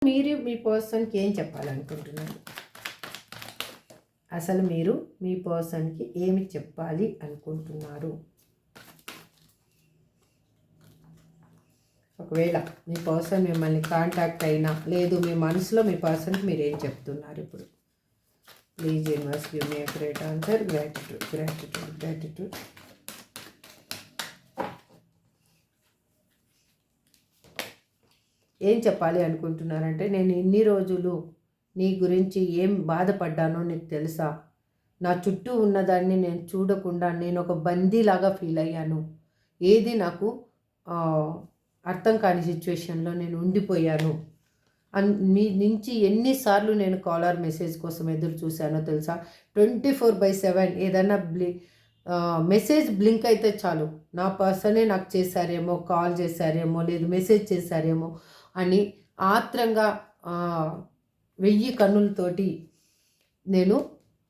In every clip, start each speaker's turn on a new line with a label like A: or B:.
A: మీరు మీ పర్సన్కి ఏం చెప్పాలనుకుంటున్నారు? అసలు మీరు మీ పర్సన్కి ఏమి చెప్పాలి అనుకుంటున్నారు? ఒకవేళ మీ పర్సన్ మిమ్మల్ని కాంటాక్ట్ అయినా లేదు, మీ మనసులో మీ పర్సన్కి మీరు ఏం చెప్తున్నారు ఇప్పుడు? Please universe give me a great answer. Gratitude, gratitude, gratitude. ఏం చెప్పాలి అనుకుంటున్నారంటే, నేను ఇన్ని రోజులు నీ గురించి ఏం బాధపడ్డానో నీకు తెలుసా? నా చుట్టూ ఉన్నదాన్ని నేను చూడకుండా నేను ఒక బందీలాగా ఫీల్ అయ్యాను. ఏది నాకు అర్థం కాని సిచ్యువేషన్లో నేను ఉండిపోయాను. మీ నుంచి ఎన్నిసార్లు నేను కాలర్ మెసేజ్ కోసం ఎదురు చూశానో తెలుసా? 24/7 ఏదైనా మెసేజ్ బ్లింక్ అయితే చాలు, నా పర్సనే నాకు చేశారేమో, కాల్ చేశారేమో, లేదు మెసేజ్ చేశారేమో అని ఆత్రంగా 1000 కన్నులతోటి నేను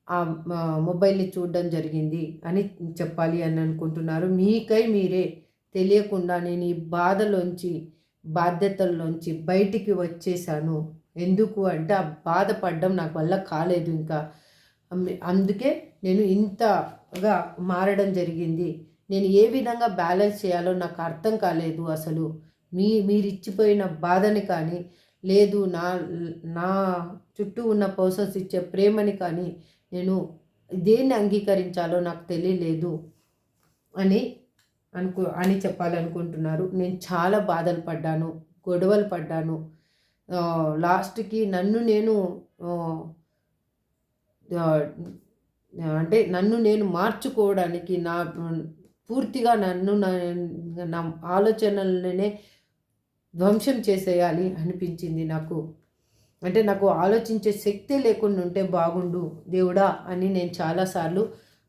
A: ఆ మొబైల్ని చూడడం జరిగింది అని చెప్పాలి అని అనుకుంటున్నారు. మీకై మీరే తెలియకుండా నేను ఈ బాధలోంచి, బాధ్యతల్లోంచి బయటికి వచ్చేసాను. ఎందుకు అంటే ఆ బాధపడడం నాకు వల్ల కాలేదు ఇంకా. అందుకే నేను ఇంతగా మారడం జరిగింది. నేను ఏ విధంగా బ్యాలెన్స్ చేయాలో నాకు అర్థం కాలేదు అసలు. మీరిచ్చిపోయిన బాధని కానీ, లేదు నా నా చుట్టూ ఉన్న పర్సన్స్ ఇచ్చే ప్రేమని కానీ నేను దేన్ని అంగీకరించాలో నాకు తెలియలేదు అని చెప్పాలనుకుంటున్నారు. నేను చాలా బాధలు పడ్డాను, గొడవలు పడ్డాను. లాస్ట్కి నన్ను నేను మార్చుకోవడానికి పూర్తిగా నా ఆలోచనలనే ధ్వంసం చేసేయాలి అనిపించింది నాకు. అంటే నాకు ఆలోచించే శక్తి లేకుండా ఉంటే బాగుండు దేవుడా అని నేను చాలాసార్లు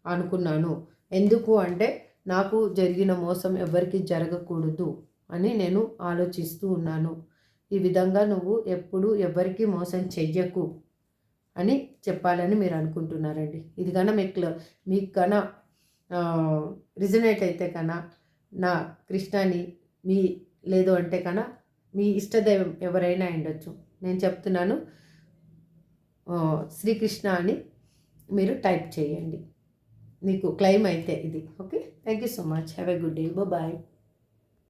A: అనుకున్నాను. ఎందుకు అంటే నాకు జరిగిన మోసం ఎవరికి జరగకూడదు అని నేను ఆలోచిస్తూ ఉన్నాను. ఈ విధంగా నువ్వు ఎప్పుడు ఎవరికి మోసం చెయ్యకు అని చెప్పాలని మీరు అనుకుంటున్నారండి. ఇది కన్నా మీకు కన్నా రిజనేట్ అయితే కన్నా నా కృష్ణాని లేదు అంటే కన్నా మీ ఇష్టదైవం ఎవరైనా ఉండొచ్చు. నేను చెప్తున్నాను, శ్రీకృష్ణ అని మీరు టైప్ చేయండి, మీకు క్లెయిమ్ అయితే ఇది. Okay, thank you so much. Have a good day. Bye.